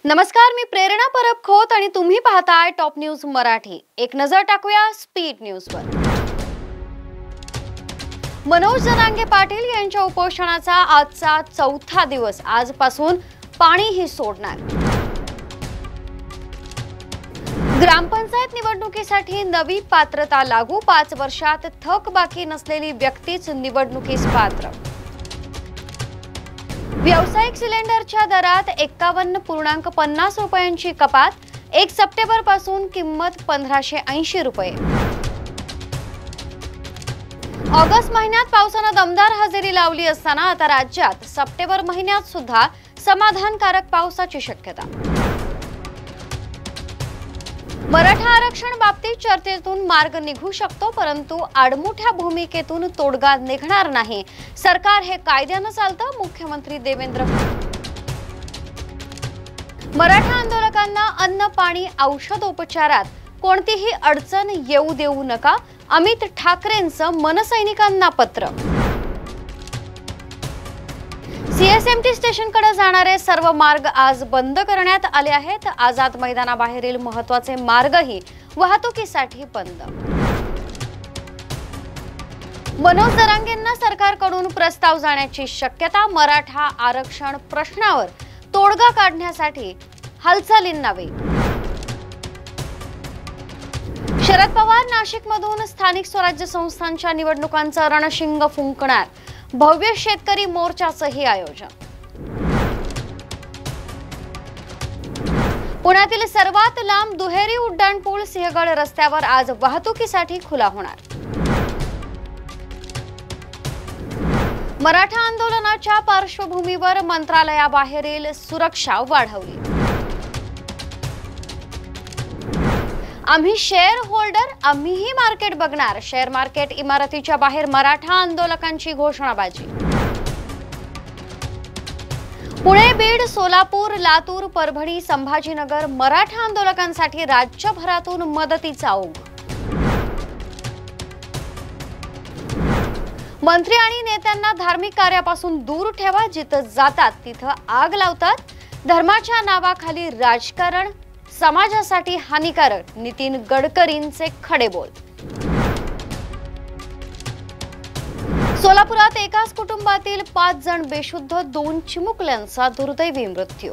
नमस्कार, मी प्रेरणा परब खोत आणि तुम्ही पाहताय टॉप न्यूज मराठी। एक नजर टाकूया स्पीड न्यूजवर। मनोज जरांगे पाटील यांच्या उपोषणाचा आजचा चौथा दिवस। आजपासून पाणीही सोडणार। ग्रामपंचायत निवडणुकीसाठी नवी पात्रता लागू। 5 वर्षात थकबाकी नसलेली व्यक्तीच निवडणुकीस पात्र। व्यावसायिक सिलेंडरच्या दरात 51.50 रुपयांची कपात। 1 सप्टेंबर पासून किंमत 1580 रुपये। ऑगस्ट महिन्यात पावसाने दमदार हजेरी लावली असताना आता राज्यात सप्टेंबर महिन्यात सुद्धा समाधानकारक पावसाची शक्यता। मराठा आरक्षण बाबतीत चर्चेतून मार्ग निघू शकतो, परंतु आडमुठ्या भूमिकेतून तोडगा निघणार नाही। सरकार हे कायद्याने चालतं। मुख्यमंत्री देवेंद्र मराठा आंदोलकांना अन्न पाणी औषध उपचारात कोणतीही अडचण येऊ देऊ नका। अमित ठाकरेंचं मनसैनिकांना पत्र। सीएसएमटी स्टेशनकडे जाणारे सर्व मार्ग आज बंद करण्यात आले आहेत। आझाद मैदानाबाहेरील महत्त्वाचे मार्गही वाहतुकीसाठी बंद। मनोज जरांगेंना सरकारकडून प्रस्ताव जाण्याची शक्यता। मराठा आरक्षण प्रश्नावर तोडगा काढण्यासाठी हालचालींना वेग। शरद पवार नाशिकमधून स्थानिक स्वराज्य संस्थांच्या निवडणुकांचा रणशिंग फुंकणार। भव्य शेतकरी मोर्चाचंही आयोजन। पुण्यातील सर्वात लांब दुहेरी उड्डाणपूल सिंहगड रस्त्यावर आज वाहतुकीसाठी खुला होणार। मराठा आंदोलनाच्या पार्श्वभूमीवर मंत्रालयाबाहेरील सुरक्षा वाढवली। आम्ही शेअर होल्डर, आम्हीही मार्केट बघणार। शेअर मार्केट इमारतीच्या बाहेर मराठा आंदोलकांची घोषणाबाजी। पुणे, बीड, सोलापूर, लातूर, परभणी, संभाजीनगर मराठा आंदोलकांसाठी राज्यभरातून मदतीचा ओघ। मंत्री आणि नेत्यांना धार्मिक कार्यापासून दूर ठेवा। जिथं जातात तिथं आग लावतात। धर्माच्या नावाखाली राजकारण समाजासाठी हानिकारक। नितीन गडकरींचे खडे बोल। सोलापुरात एकाच कुटुंबातील 5 जण बेशुद्ध, 2 चिमुकल्यांचा दुर्दैवी मृत्यू।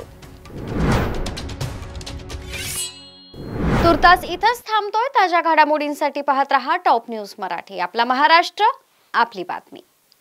तुर्तास इथंच थांबतोय। ताज्या घडामोडींसाठी पाहत रहा टॉप न्यूज मराठी। आपला महाराष्ट्र, आपली बातमी।